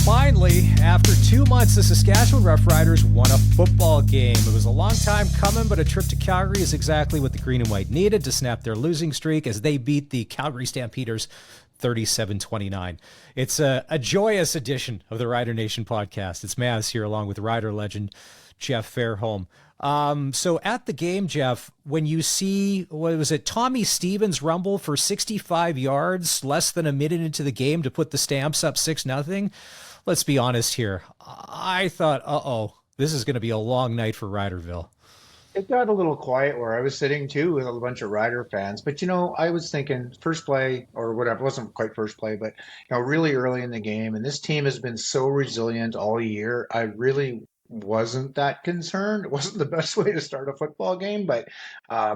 Finally, after 2 months, the Saskatchewan Roughriders won a football game. It was a long time coming, but a trip to Calgary is exactly what the green and white needed to snap their losing streak as they beat the Calgary Stampeders 37-29. It's a joyous edition of the Rider Nation podcast. It's Maz here along with Rider legend Jeff Fairholm. So at the game, Jeff, when you see, what was it, Tommy Stevens rumble for 65 yards, less than a minute into the game to put the Stamps up 6-0, let's be honest here. I thought, this is going to be a long night for Riderville. It got a little quiet where I was sitting too with a bunch of Rider fans. But, I was thinking first play or whatever, it wasn't quite first play, but, really early in the game. And this team has been so resilient all year. I really wasn't that concerned. It wasn't the best way to start a football game, but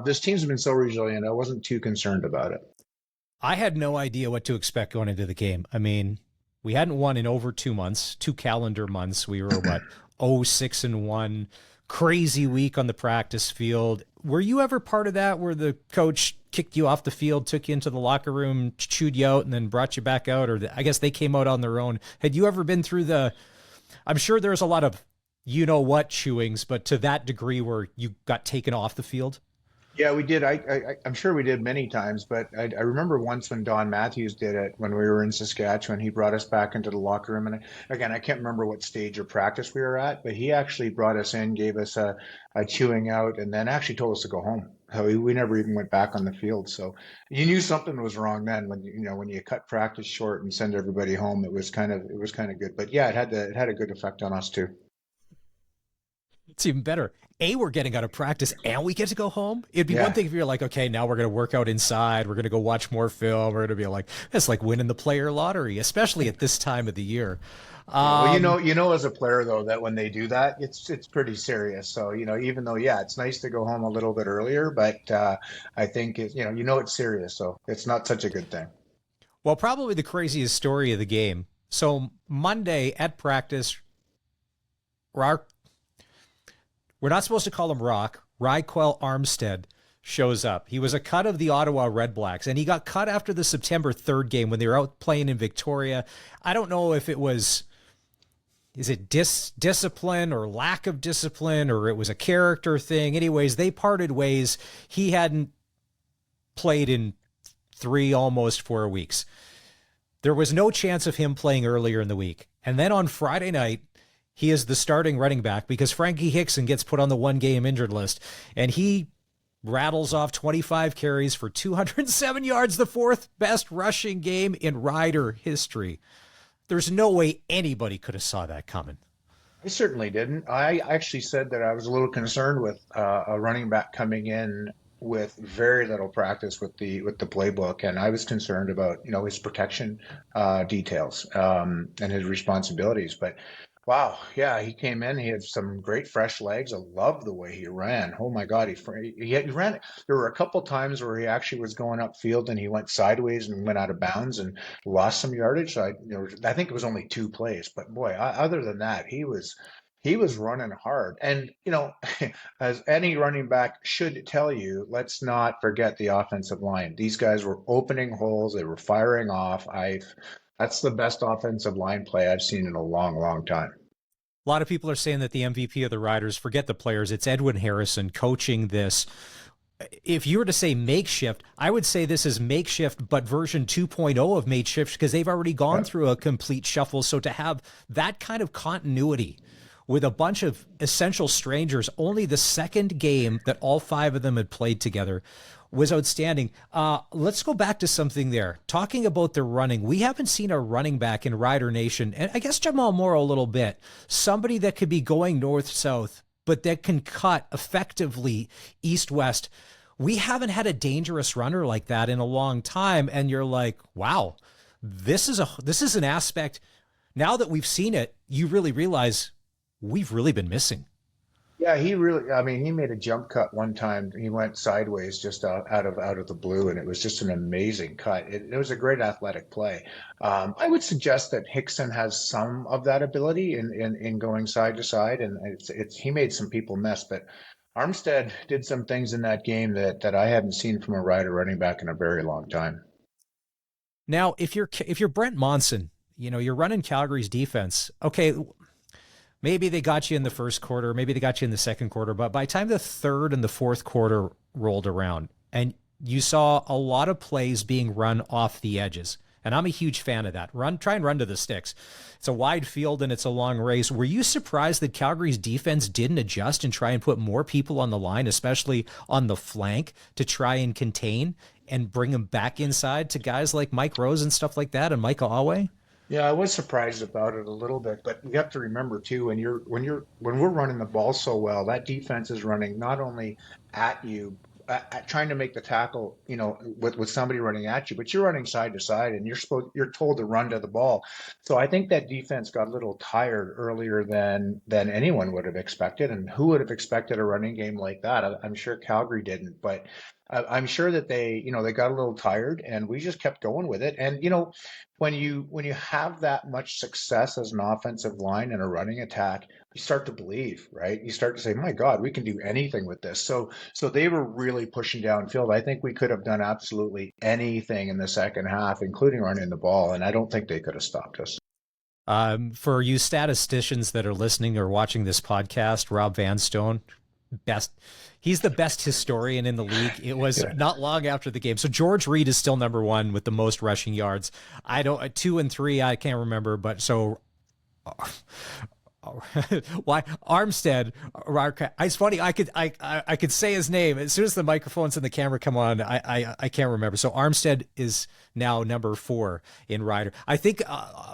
this team's been so resilient. I wasn't too concerned about it. I had no idea what to expect going into the game. I mean, we hadn't won in over 2 months, 2 calendar months. We were, 6-1, crazy week on the practice field. Were you ever part of that where the coach kicked you off the field, took you into the locker room, chewed you out, and then brought you back out? Or I guess they came out on their own. Had you ever been through I'm sure there's a lot of you-know-what chewings, but to that degree where you got taken off the field? Yeah, we did. I'm sure we did many times, but I remember once when Don Matthews did it when we were in Saskatchewan. He brought us back into the locker room, and again, I can't remember what stage of practice we were at, but he actually brought us in, gave us a chewing out, and then actually told us to go home. We never even went back on the field, so you knew something was wrong then when you cut practice short and send everybody home. It was kind of good, but yeah, it had a good effect on us too. It's even better. We're getting out of practice and we get to go home. It'd be one thing if you're like, okay, now we're going to work out inside. We're going to go watch more film. We're going to be like, that's like winning the player lottery, especially at this time of the year. Well, as a player though, that when they do that, it's pretty serious. So, even though, it's nice to go home a little bit earlier, but I think it's serious. So it's not such a good thing. Well, probably the craziest story of the game. So Monday at practice, we're not supposed to call him Rock. Ryquell Armstead shows up. He was a cut of the Ottawa Red Blacks, and he got cut after the September 3rd game when they were out playing in Victoria. I don't know if it was, is it discipline or lack of discipline, or it was a character thing. Anyways, they parted ways. He hadn't played in 3, almost 4 weeks. There was no chance of him playing earlier in the week. And then on Friday night, he is the starting running back because Frankie Hickson gets put on the 1-game injured list, and he rattles off 25 carries for 207 yards, the 4th best rushing game in Rider history. There's no way anybody could have saw that coming. I certainly didn't. I actually said that I was a little concerned with a running back coming in with very little practice with the playbook, and I was concerned about his protection details and his responsibilities, but. Wow. Yeah, he came in. He had some great fresh legs. I love the way he ran. Oh my God, he ran. There were a couple times where he actually was going upfield and he went sideways and went out of bounds and lost some yardage. So I think it was only 2 plays, but boy, other than that, he was running hard. And as any running back should tell you, let's not forget the offensive line. These guys were opening holes. They were firing off. That's the best offensive line play I've seen in a long, long time. A lot of people are saying that the MVP of the Riders, forget the players, it's Edwin Harrison coaching this. If you were to say makeshift, I would say this is makeshift, but version 2.0 of makeshift because they've already gone through a complete shuffle. So to have that kind of continuity with a bunch of essential strangers, only the second game that all 5 of them had played together was outstanding. Let's go back to something there. Talking about the running, we haven't seen a running back in Rider Nation, and I guess Jamal Morrow a little bit, somebody that could be going north-south, but that can cut effectively east-west. We haven't had a dangerous runner like that in a long time, and you're like, wow, this is an aspect. Now that we've seen it, you really realize we've really been missing. Yeah, he made a jump cut one time. He went sideways just out of the blue, and it was just an amazing cut. It was a great athletic play. I would suggest that Hickson has some of that ability in going side to side, and he made some people miss. But Armstead did some things in that game that I haven't seen from a Rider running back in a very long time. Now, if you're Brent Monson, you're running Calgary's defense. Okay, maybe they got you in the first quarter, maybe they got you in the second quarter, but by the time the third and the fourth quarter rolled around and you saw a lot of plays being run off the edges, and I'm a huge fan of that. Try and run to the sticks. It's a wide field and it's a long race. Were you surprised that Calgary's defense didn't adjust and try and put more people on the line, especially on the flank, to try and contain and bring them back inside to guys like Mike Rose and stuff like that and Micah Awe? Yeah, I was surprised about it a little bit, but you have to remember too, when we're running the ball so well, that defense is running not only at you, trying to make the tackle, with somebody running at you, but you're running side to side, and you're told to run to the ball. So I think that defense got a little tired earlier than anyone would have expected, and who would have expected a running game like that? I'm sure Calgary didn't, but I'm sure that they got a little tired, and we just kept going with it. And when you have that much success as an offensive line and a running attack, you start to believe, right? You start to say, "My God, we can do anything with this." So they were really pushing downfield. I think we could have done absolutely anything in the second half, including running the ball, and I don't think they could have stopped us. For you statisticians that are listening or watching this podcast, Rob Vanstone, he's the best historian in the league. It was not long after the game. So George Reed is still number one with the most rushing yards. 2 and 3, I can't remember, but so why Armstead? It's funny. I could say his name as soon as the microphones and the camera come on. I can't remember. So Armstead is now number 4 in Rider. I think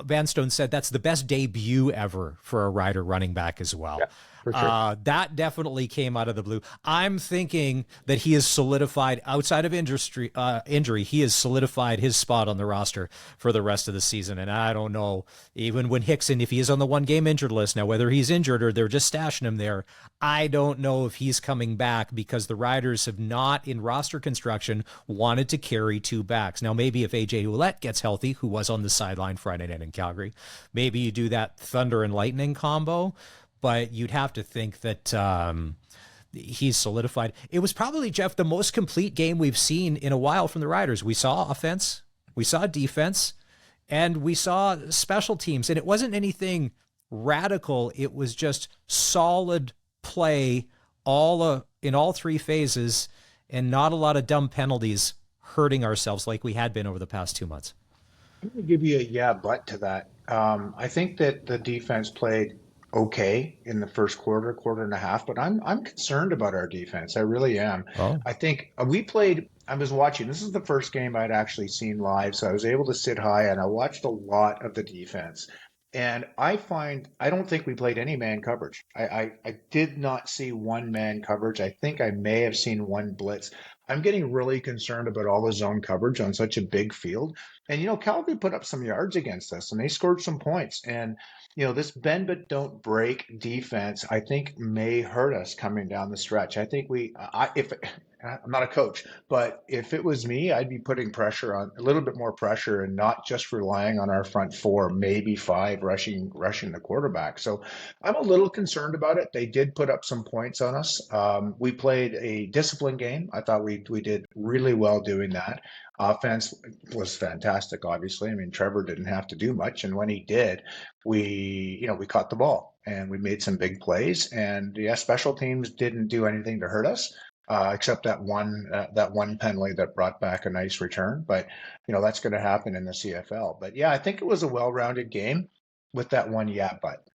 Vanstone said that's the best debut ever for a Rider running back as well. Yeah. For sure. That definitely came out of the blue. I'm thinking that he has solidified, outside of injury, he has solidified his spot on the roster for the rest of the season. And I don't know, even when Hickson, if he is on the 1-game injured list, now whether he's injured or they're just stashing him there, I don't know if he's coming back, because the Riders have not, in roster construction, wanted to carry 2 backs. Now, maybe if AJ Ouellette gets healthy, who was on the sideline Friday night in Calgary, maybe you do that thunder and lightning combo. But you'd have to think that he's solidified. It was probably, Jeff, the most complete game we've seen in a while from the Riders. We saw offense, we saw defense, and we saw special teams. And it wasn't anything radical. It was just solid play in all 3 phases, and not a lot of dumb penalties hurting ourselves like we had been over the past 2 months. I'm going to give you a yeah, but to that. I think that the defense played okay in the first quarter and a half, but I'm concerned about our defense. I really am. Oh. I think I was watching, this is the first game I'd actually seen live, so I was able to sit high and I watched a lot of the defense. And I don't think we played any man coverage. I did not see 1-man coverage. I think I may have seen 1 blitz. I'm getting really concerned about all the zone coverage on such a big field. And, Calgary put up some yards against us and they scored some points. And, this bend but don't break defense, I think, may hurt us coming down the stretch. I think I'm not a coach, but if it was me, I'd be putting a little bit more pressure, and not just relying on our front 4, maybe 5 rushing the quarterback. So I'm a little concerned about it. They did put up some points on us. We played a disciplined game. I thought we did really well doing that. Offense was fantastic, obviously. I mean, Trevor didn't have to do much, and when he did, we caught the ball and we made some big plays. And yeah, special teams didn't do anything to hurt us, except that one penalty that brought back a nice return. But that's going to happen in the CFL. But yeah, I think it was a well-rounded game with that one but.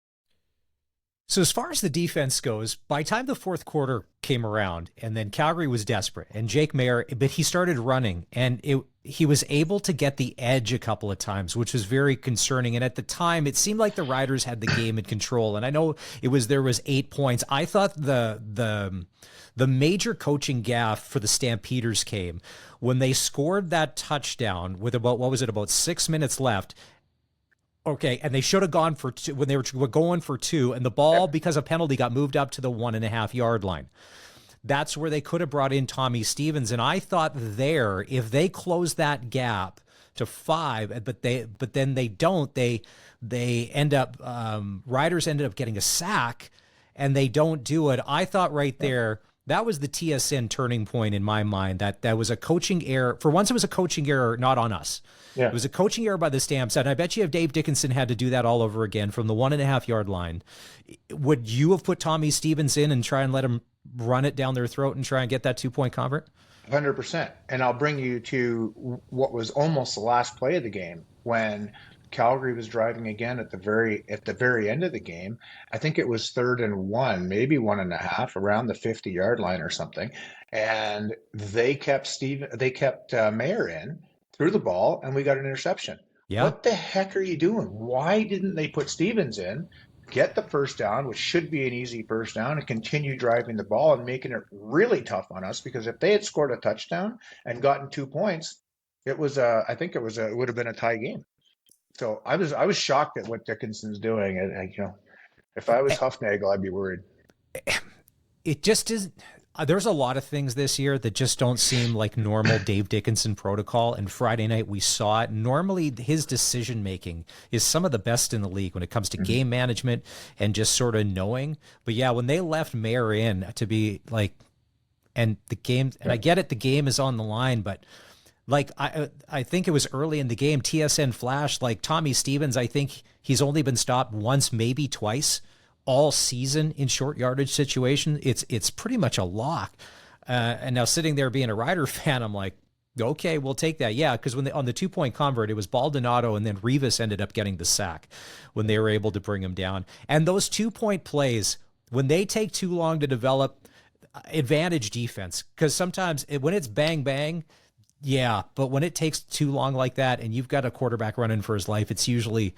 So as far as the defense goes, by the time the fourth quarter came around, and then Calgary was desperate, and Jake Maier, but he started running, and he was able to get the edge a couple of times, which was very concerning. And at the time, it seemed like the Riders had the game in control. And I know there was 8 points. I thought the major coaching gaffe for the Stampeders came when they scored that touchdown with about 6 minutes left. Okay, and they should have gone for 2 when they were going for 2, and the ball, because of penalty, got moved up to the 1.5-yard line. That's where they could have brought in Tommy Stevens, and I thought if they close that gap to 5, but then they don't, they end up Riders ended up getting a sack, and they don't do it. I thought right there that was the TSN turning point in my mind. That was a coaching error. For once, it was a coaching error, not on us. Yeah. It was a coaching error by the Stamps, and I bet you if Dave Dickinson had to do that all over again from the 1.5 yard line, would you have put Tommy Stevens in and try and let him run it down their throat and try and get that 2-point convert? 100%. And I'll bring you to what was almost the last play of the game when Calgary was driving again at the very end of the game. I think it was 3rd and 1, maybe 1.5, around the 50-yard line or something. And they kept Mayer in, threw the ball, and we got an interception. Yeah. What the heck are you doing? Why didn't they put Stevens in, get the first down, which should be an easy first down, and continue driving the ball and making it really tough on us? Because if they had scored a touchdown and gotten 2 points, it would have been a tie game. So I was shocked at what Dickinson's doing. And if I was Huffnagel, I'd be worried. It just is. There's a lot of things this year that just don't seem like normal Dave Dickinson protocol. And Friday night we saw it. Normally his decision making is some of the best in the league when it comes to game management and just sort of knowing. But yeah, when they left Mayer in to be like, and the game, and I get it, the game is on the line, but like I think it was early in the game, TSN flashed like Tommy Stevens. I think he's only been stopped once, maybe twice all season in short yardage situation. It's pretty much a lock. And now sitting there being a Rider fan, I'm like, okay, we'll take that. Yeah, because on the 2-point convert, it was Baldonado and then Rivas ended up getting the sack when they were able to bring him down. And those 2-point plays, when they take too long to develop, advantage defense, because sometimes when it's bang bang. Yeah, but when it takes too long like that and you've got a quarterback running for his life, it's usually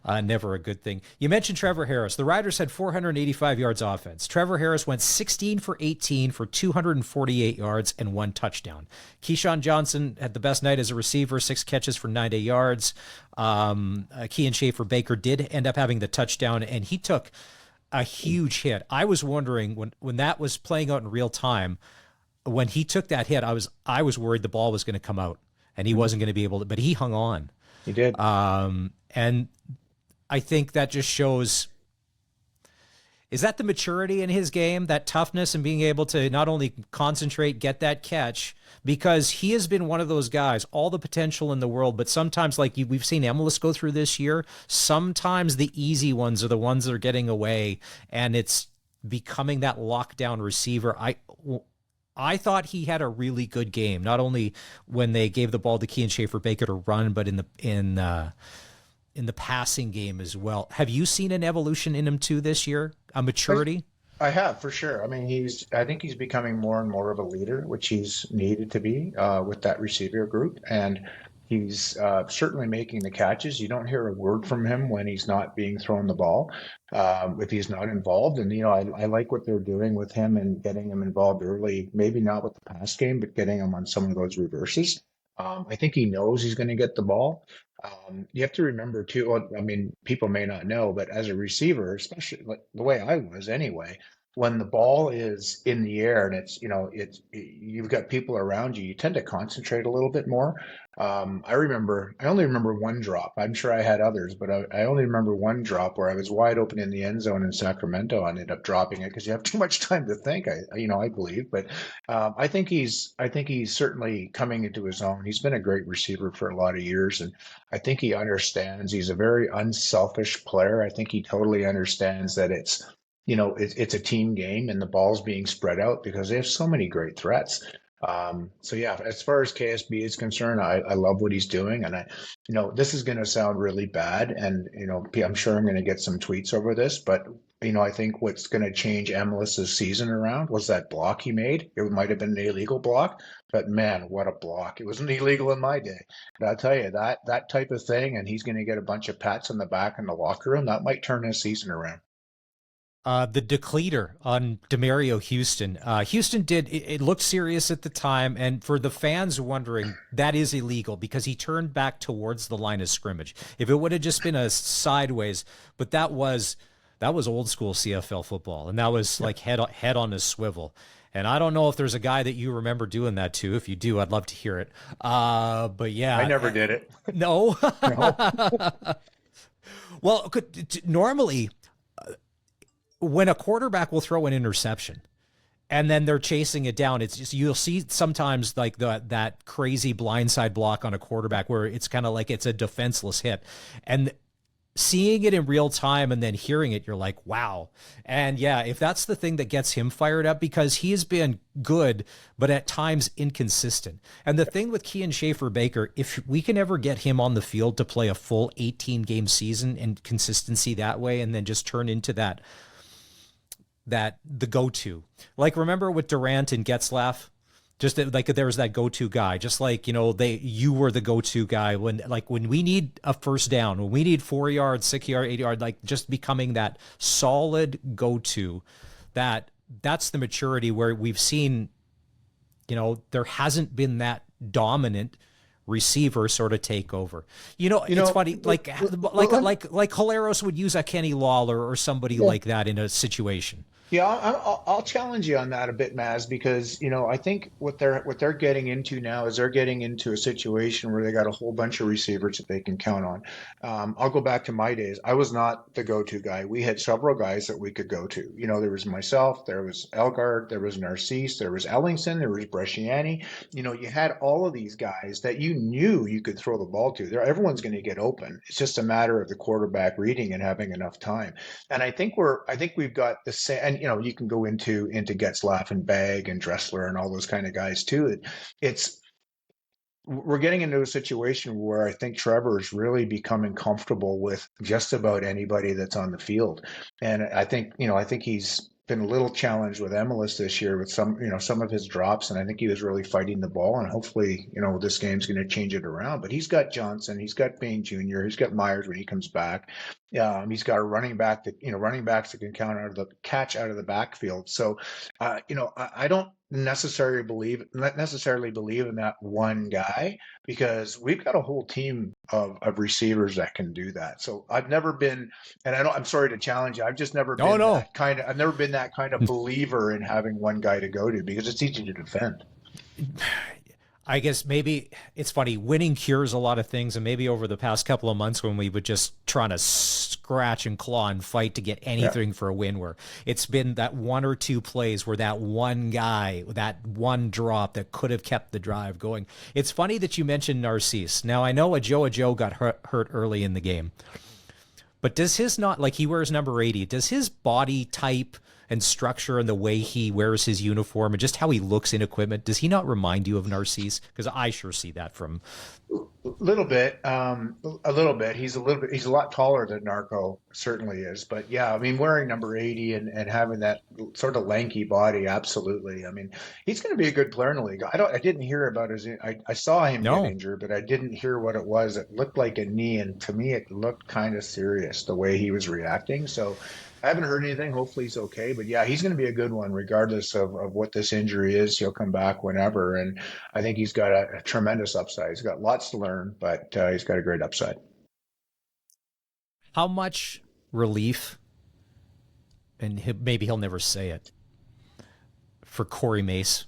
never a good thing. You mentioned Trevor Harris. The Riders had 485 yards offense. Trevor Harris went 16 for 18 for 248 yards and 1 touchdown. Keyshawn Johnson had the best night as a receiver, 6 catches for 90 yards. Kean Schaefer-Baker did end up having the touchdown, and he took a huge hit. I was wondering when that was playing out in real time, when he took that hit, I was worried the ball was going to come out and he wasn't going to be able to, but he hung on. He did. And I think that just shows, is that the maturity in his game, that toughness and being able to not only concentrate, get that catch, because he has been one of those guys, all the potential in the world, but sometimes like we've seen Emilus go through this year, sometimes the easy ones are the ones that are getting away and it's becoming that lockdown receiver. I thought he had a really good game, not only when they gave the ball to Kean Schaefer-Baker to run, but in the passing game as well. Have you seen an evolution in him too this year, a maturity? I have, for sure. I mean, I think he's becoming more and more of a leader, which he's needed to be with that receiver group. And he's certainly making the catches. You don't hear a word from him when he's not being thrown the ball, if he's not involved. And, I like what they're doing with him and getting him involved early, maybe not with the pass game, but getting him on some of those reverses. I think he knows he's going to get the ball. You have to remember, too, well, I mean, people may not know, but as a receiver, especially like the way I was anyway, when the ball is in the air and you've got people around you, you tend to concentrate a little bit more. I only remember one drop. I'm sure I had others, but I only remember one drop where I was wide open in the end zone in Sacramento. I ended up dropping it because you have too much time to think. I believe, but I think he's certainly coming into his own. He's been a great receiver for a lot of years, and I think he understands. He's a very unselfish player. I think he totally understands that it's a team game and the ball's being spread out because they have so many great threats. So yeah, as far as KSB is concerned, I love what he's doing. And this is going to sound really bad. And, I'm sure I'm going to get some tweets over this, but I think what's going to change Emilus's season around was that block he made. It might have been an illegal block, but man, what a block. It wasn't illegal in my day. But I'll tell you that type of thing, and he's going to get a bunch of pats on the back in the locker room. That might turn his season around. The decleater on Demario Houston. Houston it looked serious at the time, and for the fans wondering, that is illegal because he turned back towards the line of scrimmage. If it would have just been a sideways, but that was old school CFL football, and that was like head on a swivel. And I don't know if there's a guy that you remember doing that to. If you do, I'd love to hear it. But yeah, I never did it. No. Well, normally, when a quarterback will throw an interception and then they're chasing it down. It's just, you'll see sometimes like that crazy blindside block on a quarterback where it's kind of like it's a defenseless hit, and seeing it in real time and then hearing it, you're like, wow. And yeah, if that's the thing that gets him fired up, because he has been good, but at times inconsistent. And the thing with Kean Schaefer-Baker, if we can ever get him on the field to play a full 18 game season and consistency that way, and then just turn into that the go-to, like remember with Durant and Getzlaff, just like there was that go-to guy, just like, you were the go-to guy when we need a first down, when we need 4 yards, 6 yard, 8 yard, like just becoming that solid go-to. That's the maturity where we've seen, there hasn't been that dominant receiver sort of take over. It's funny, like Hilaros would use a Kenny Lawler or somebody like that in a situation. Yeah, I'll challenge you on that a bit, Maz, because I think what they're getting into now is they're getting into a situation where they got a whole bunch of receivers that they can count on. I'll go back to my days. I was not the go-to guy. We had several guys that we could go to. There was myself, there was Elgard, there was Narcisse, there was Ellingson, there was Bresciani. You had all of these guys that you knew you could throw the ball to. Everyone's going to get open. It's just a matter of the quarterback reading and having enough time. And I think we've got the same. And you can go into Getzlaff and Bag and Dressler and all those kind of guys too. We're getting into a situation where I think Trevor is really becoming comfortable with just about anybody that's on the field. And I think he's been a little challenged with Emelis this year with some of his drops, and I think he was really fighting the ball, and hopefully, this game's going to change it around. But he's got Johnson, he's got Bain Jr., he's got Myers when he comes back. He's got a running back running backs that can catch out of the backfield. So, I don't necessarily believe in that one guy, because we've got a whole team of receivers that can do that. So I've never been, and I'm sorry to challenge you, I've just never been I've never been that kind of believer in having one guy to go to, because it's easy to defend. I guess maybe it's funny, winning cures a lot of things, and maybe over the past couple of months when we were just trying to scratch and claw and fight to get anything for a win, where it's been that one or two plays where that one guy, that one drop that could have kept the drive going. It's funny that you mentioned Narcisse. Now, I know Ajo got hurt early in the game, but does his not, like, he wears number 80, does his body type and structure and the way he wears his uniform and just how he looks in equipment, does he not remind you of Narcisse? Because I sure see that from a little bit. He's a lot taller than Narco certainly is. But yeah, I mean, wearing number 80 and having that sort of lanky body, absolutely. I mean, he's going to be a good player in the league. I didn't hear about I saw him get injured, but I didn't hear what it was. It looked like a knee, and to me, it looked kind of serious the way he was reacting. So I haven't heard anything. Hopefully he's okay. But yeah, he's going to be a good one regardless of what this injury is. He'll come back whenever. And I think he's got a tremendous upside. He's got lots to learn, but he's got a great upside. How much relief, and maybe he'll never say it, for Corey Mace,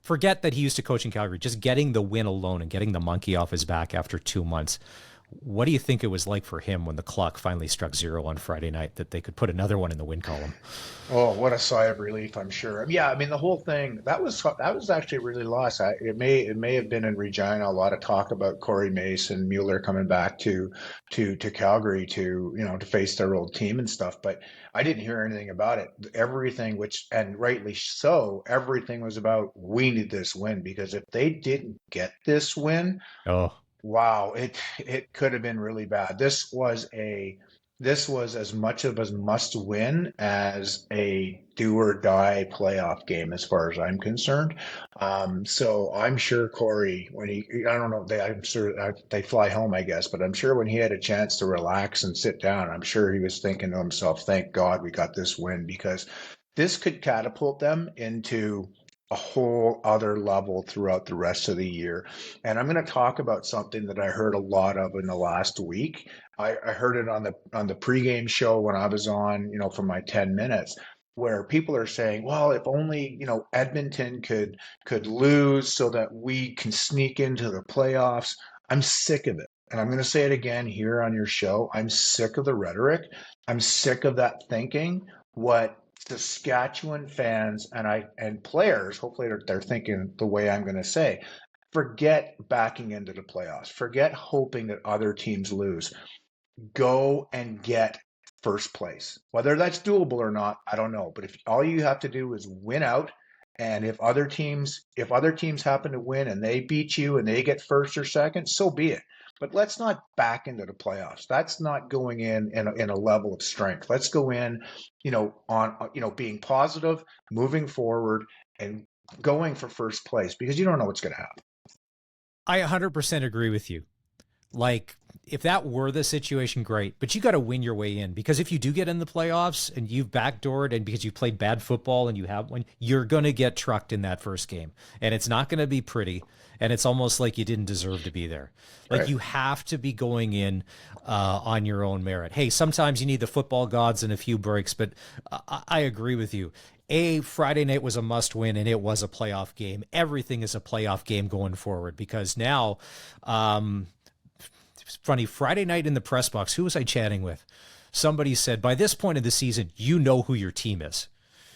forget that he used to coach in Calgary, just getting the win alone and getting the monkey off his back after 2 months. What do you think it was like for him when the clock finally struck zero on Friday night, that they could put another one in the win column? Oh, what a sigh of relief, I'm sure. Yeah, I mean, the whole thing, that was actually really lost. It may have been in Regina, a lot of talk about Corey Mace and Mueller coming back to Calgary to face their old team and stuff, but I didn't hear anything about it. Everything, and rightly so, everything was about, we need this win, because if they didn't get this win, wow, it could have been really bad. This was as much of a must win as a do or die playoff game, as far as I'm concerned. So I'm sure Corey, I don't know, I'm sure they fly home, I guess, but I'm sure when he had a chance to relax and sit down, I'm sure he was thinking to himself, thank God we got this win, because this could catapult them into a whole other level throughout the rest of the year. And I'm going to talk about something that I heard a lot of in the last week. I heard it on the pregame show when I was on, for my 10 minutes, where people are saying, well, if only, Edmonton could lose so that we can sneak into the playoffs. I'm sick of it. And I'm going to say it again here on your show. I'm sick of the rhetoric. I'm sick of that thinking. What Saskatchewan fans and players, hopefully they're thinking the way I'm going to say, forget backing into the playoffs. Forget hoping that other teams lose. Go and get first place. Whether that's doable or not, I don't know. But if all you have to do is win out, and if other teams happen to win and they beat you and they get first or second, so be it. But let's not back into the playoffs. That's not going in a level of strength. Let's go in, being positive, moving forward, and going for first place because you don't know what's going to happen. I 100% agree with you. Like, if that were the situation, great. But you got to win your way in, because if you do get in the playoffs and you've backdoored and because you played bad football and you have one, you're going to get trucked in that first game. And it's not going to be pretty. And it's almost like you didn't deserve to be there. Like, Right. you have to be going in on your own merit. Hey, sometimes you need the football gods and a few breaks, but I agree with you. Friday night was a must win, and it was a playoff game. Everything is a playoff game going forward, because now, it's funny, Friday night in the press box, who was I chatting with? Somebody said, by this point of the season, you know who your team is.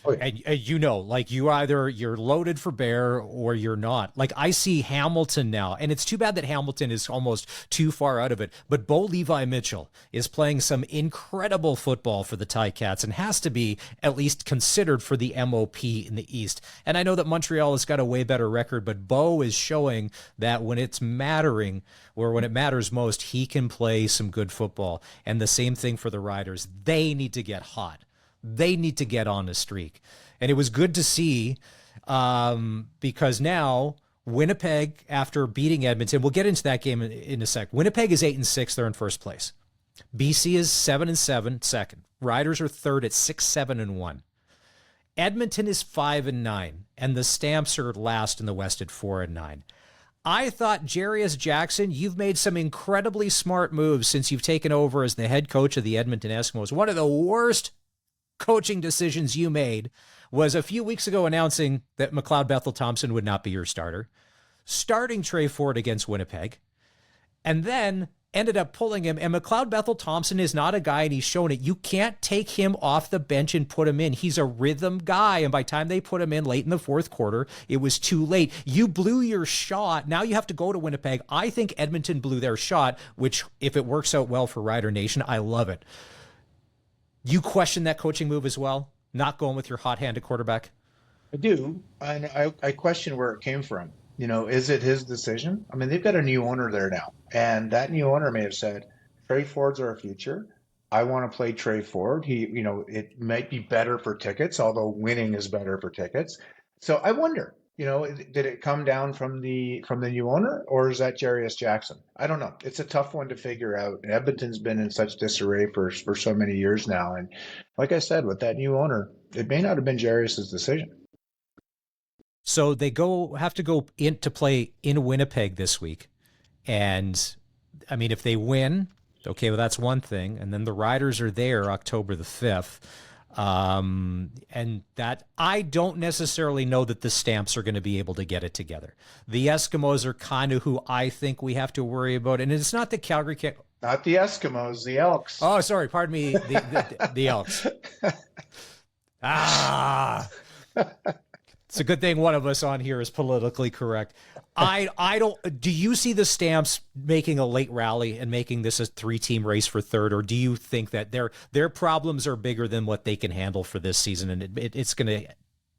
Oh, yeah. And like, you're loaded for bear or you're not. Like, I see Hamilton now, and it's too bad that Hamilton is almost too far out of it. But Bo Levi Mitchell is playing some incredible football for the Ticats and has to be at least considered for the MOP in the East. And I know that Montreal has got a way better record, but Bo is showing that when it's mattering, or when it matters most, he can play some good football. And the same thing for the Riders. They need to get hot. They need to get on a streak. And it was good to see, because now Winnipeg, after beating Edmonton, we'll get into that game in a sec. Winnipeg is 8-6. They're in first place. BC is 7-7, second. Riders are third at 6-7-1. Edmonton is 5-9, and the Stamps are last in the West at 4-9. I thought, Jarius Jackson, you've made some incredibly smart moves since you've taken over as the head coach of the Edmonton Eskimos. One of the worst coaching decisions you made was a few weeks ago announcing that McLeod Bethel Thompson would not be your starter, starting Trey Ford against Winnipeg, and then ended up pulling him. And McLeod Bethel Thompson is not a guy, and he's shown it. You can't take him off the bench and put him in. He's a rhythm guy, and by the time they put him in late in the fourth quarter, it was too late. You blew your shot. Now you have to go to Winnipeg. I think Edmonton blew their shot, which, if it works out well for Rider Nation, I love it. You question that coaching move as well? Not going with your hot-handed quarterback? I do, and I question where it came from. Is it his decision? I mean, they've got a new owner there now, and that new owner may have said, "Trey Ford's our future. I want to play Trey Ford. It might be better for tickets, although winning is better for tickets." So I wonder, did it come down from the new owner, or is that Jarius Jackson? I don't know. It's a tough one to figure out. And Edmonton's been in such disarray for so many years now, and like I said, with that new owner, it may not have been Jarius's decision. So they have to go in to play in Winnipeg this week. And I mean, if they win, okay, well, that's one thing. And then the Riders are there October the 5th. And that, I don't necessarily know that the Stamps are going to be able to get it together. The Eskimos are kind of who I think we have to worry about. And it's not the Calgary. Not the Eskimos, the Elks. Oh, sorry. Pardon me. The Elks. Ah, it's a good thing one of us on here is politically correct. I don't. Do you see the Stamps making a late rally and making this a 3-team race for third, or do you think that their problems are bigger than what they can handle for this season, and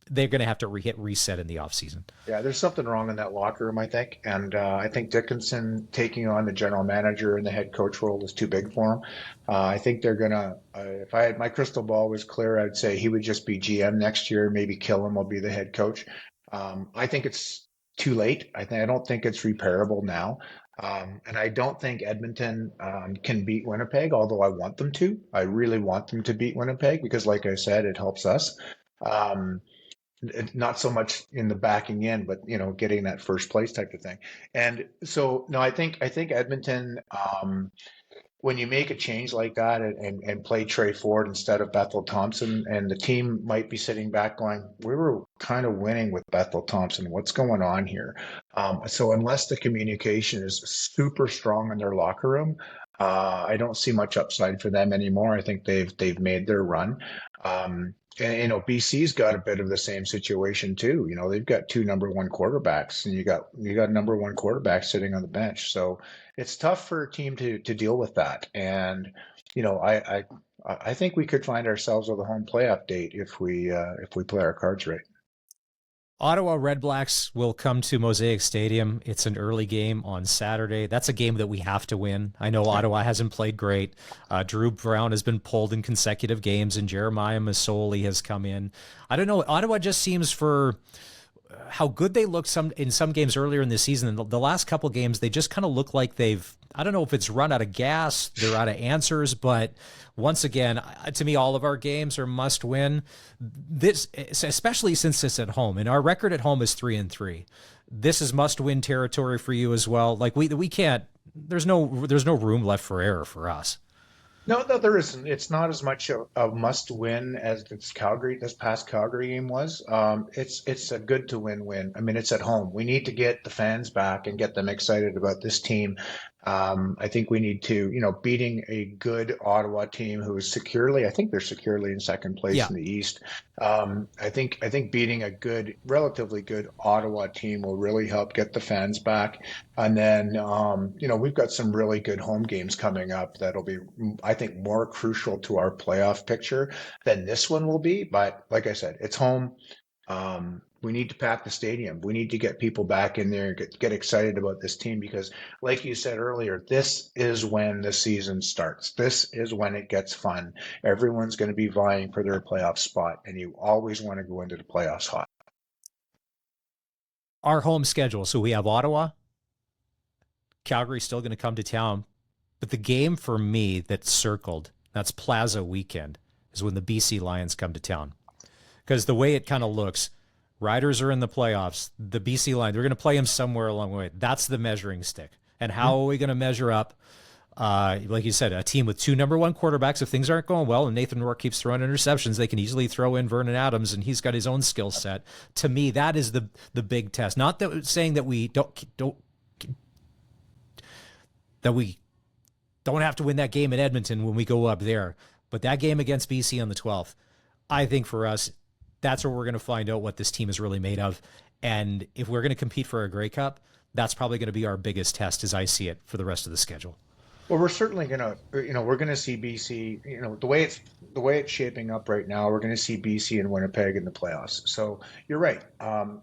they're gonna have to hit reset in the offseason? Yeah, there's something wrong in that locker room, I think, and I think Dickinson taking on the general manager and the head coach role is too big for him. I think they're gonna. If I had my crystal ball was clear, I'd say he would just be GM next year. Maybe Killam will be the head coach. I think it's too late. I don't think it's repairable now. And I don't think Edmonton can beat Winnipeg, although I want them to. I really want them to beat Winnipeg because, like I said, it helps us. Not so much in the backing in, but getting that first place type of thing. And so, no, I think Edmonton. When you make a change like that and play Trey Ford instead of Bethel Thompson, and the team might be sitting back going, we were kind of winning with Bethel Thompson. What's going on here? So unless the communication is super strong in their locker room, I don't see much upside for them anymore. I think they've made their run. And BC's got a bit of the same situation too. They've got two number one quarterbacks, and you got number one quarterback sitting on the bench. So it's tough for a team to deal with that. And I think we could find ourselves with a home playoff date if we play our cards right. Ottawa Redblacks will come to Mosaic Stadium. It's an early game on Saturday. That's a game that we have to win. I know Ottawa hasn't played great. Drew Brown has been pulled in consecutive games, and Jeremiah Masoli has come in. I don't know. Ottawa just seems, for how good they looked in some games earlier in the season, and the last couple games, they just kind of look like I don't know if it's run out of gas, they're out of answers, but once again, to me, all of our games are must win. This, especially since it's at home, and our record at home is 3-3. This is must win territory for you as well. Like we can't. There's no room left for error for us. No, there isn't. It's not as much a must win as this past Calgary game was. It's a good to win. I mean, it's at home. We need to get the fans back and get them excited about this team. I think we need to, beating a good Ottawa team who is I think they're securely in second place Yeah. in the East. I think beating a relatively good Ottawa team will really help get the fans back. And then, we've got some really good home games coming up that'll be, I think, more crucial to our playoff picture than this one will be. But like I said, it's home. We need to pack the stadium. We need to get people back in there and get excited about this team because, like you said earlier, this is when the season starts. This is when it gets fun. Everyone's going to be vying for their playoff spot, and you always want to go into the playoffs hot. Our home schedule. So we have Ottawa. Calgary's still going to come to town. But the game for me that's circled, that's Plaza weekend, is when the BC Lions come to town. Because the way it kind of looks, Riders are in the playoffs. The BC Lions, they're going to play them somewhere along the way. That's the measuring stick. And how are we going to measure up? Like you said, a team with two number one quarterbacks. If things aren't going well and Nathan Rourke keeps throwing interceptions, they can easily throw in Vernon Adams, and he's got his own skill set. To me, that is the big test. Not that saying that we don't have to win that game in Edmonton when we go up there, but that game against BC on the 12th, I think for us, that's where we're going to find out what this team is really made of. And if we're going to compete for a Grey Cup, that's probably going to be our biggest test as I see it for the rest of the schedule. Well, we're certainly gonna, we're gonna see BC. The way it's shaping up right now, we're gonna see BC and Winnipeg in the playoffs. So you're right. On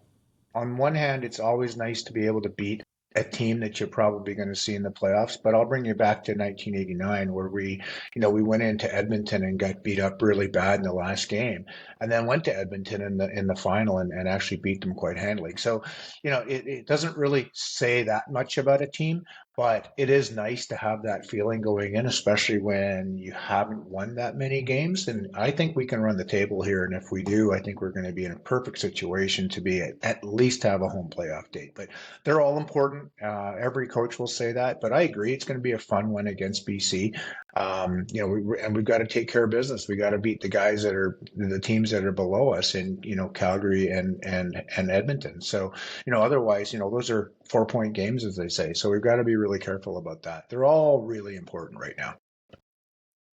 one hand, it's always nice to be able to beat a team that you're probably going to see in the playoffs. But I'll bring you back to 1989, where we went into Edmonton and got beat up really bad in the last game, and then went to Edmonton in the final and actually beat them quite handily. So, it doesn't really say that much about a team, but it is nice to have that feeling going in, especially when you haven't won that many games. And I think we can run the table here. And if we do, I think we're going to be in a perfect situation to be at least have a home playoff date. But they're all important. Every coach will say that. But I agree, it's going to be a fun one against BC. We've got to take care of business. We got to beat the teams that are below us in Calgary and Edmonton. So otherwise those are 4-point games, as they say. So we've got to be really careful about that. They're all really important right now.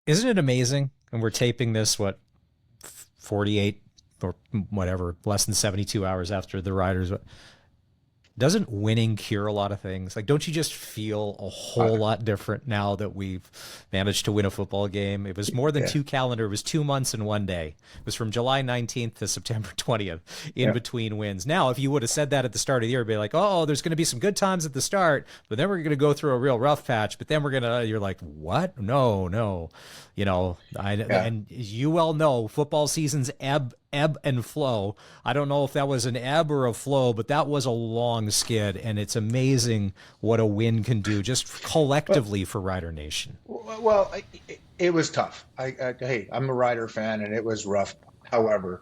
Isn't it amazing? And we're taping this 48 or whatever, less than 72 hours after the Riders. Doesn't winning cure a lot of things? Like, don't you just feel a whole lot different now that we've managed to win a football game? It was more than two calendar. It was 2 months and 1 day. It was from July 19th to September 20th in between wins. Now, if you would have said that at the start of the year, it'd be like, oh, there's going to be some good times at the start, but then we're going to go through a real rough patch. But then you're like, what? No. And you well know, football seasons ebb and flow. I don't know if that was an ebb or a flow, but that was a long skid, and it's amazing what a win can do just collectively for Rider Nation. Well, it was tough. Hey, I'm a Rider fan, and it was rough. However,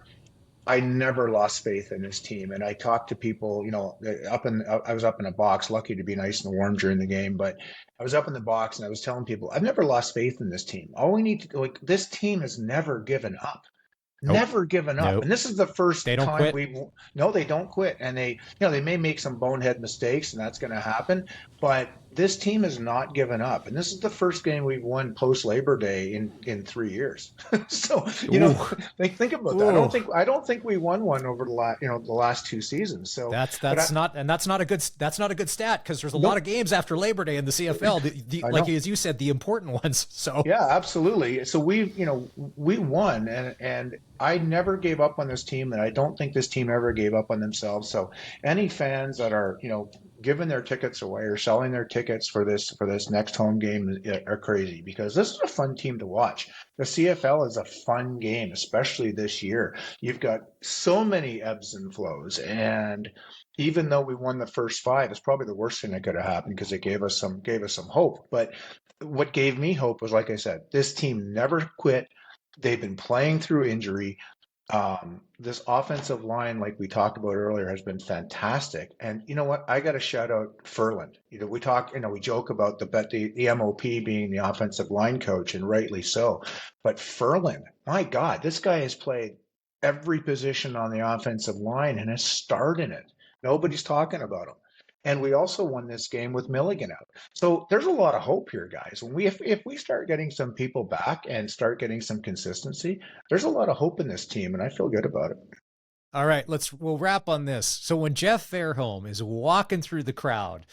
I never lost faith in this team, and I talked to people. I was up in a box, lucky to be nice and warm during the game, but I was up in the box, and I was telling people, I've never lost faith in this team. All we need to go, this team has never given up. Nope. Never given up. Nope. And this is the first they don't time quit. they don't quit. And they may make some bonehead mistakes, and that's going to happen. But this team has not given up, and this is the first game we've won post Labor Day in 3 years. So Ooh, think about that. ooh. I don't think we won one over the last 2 seasons. So, but That's not a good stat because there's a lot nope, of games after Labor Day in the CFL. I Like know. as you said, the important ones. So Yeah, absolutely. So we won, and I never gave up on this team, and I don't think this team ever gave up on themselves. So any fans that are giving their tickets away or selling their tickets for this next home game are crazy, because this is a fun team to watch. The CFL is a fun game, especially this year. You've got so many ebbs and flows, and even though we won the first five, it's probably the worst thing that could have happened because it gave us some hope. But what gave me hope was, like I said, this team never quit. They've been playing through injury. This offensive line, like we talked about earlier, has been fantastic. And you know what? I got to shout out Furland. We joke about the MOP being the offensive line coach, and rightly so. But Furland, my God, this guy has played every position on the offensive line and has starred in it. Nobody's talking about him. And we also won this game with Milligan out. So there's a lot of hope here, guys. If we start getting some people back and start getting some consistency, there's a lot of hope in this team, and I feel good about it. all right, we'll wrap on this. So when Jeff Fairholm is walking through the crowd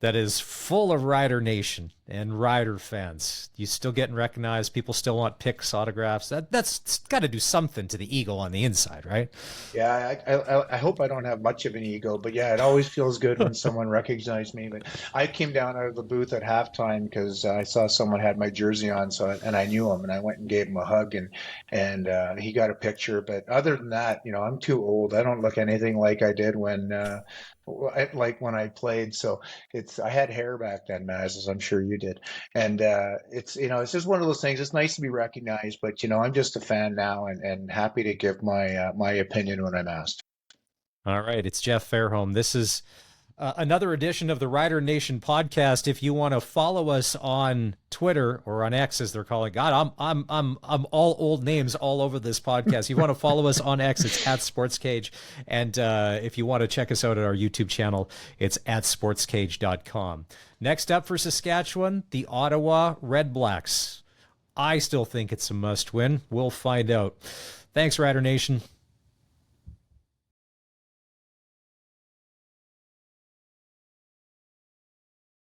that is full of Rider Nation and Rider fans, you still getting recognized. People still want pics, autographs. That's got to do something to the ego on the inside, right? Yeah, I hope I don't have much of an ego, but yeah, it always feels good when someone recognized me. But I came down out of the booth at halftime because I saw someone had my jersey on, and I knew him, and I went and gave him a hug, and he got a picture. But other than that, I'm too old. I don't look anything like I did when I played. So I had hair back then, Maz, as I'm sure you did, and it's just one of those things. It's nice to be recognized, but I'm just a fan now, and happy to give my opinion when I'm asked. All right, it's Jeff Fairholm. This is another edition of the Rider Nation podcast. If you want to follow us on Twitter or on X, as they're calling, God, I'm all old names all over this podcast. You want to follow us on X, it's at SportsCage, and if you want to check us out at our YouTube channel, it's at sportscage.com. Next up for Saskatchewan, the Ottawa Redblacks. I still think it's a must-win. We'll find out. Thanks, Rider Nation.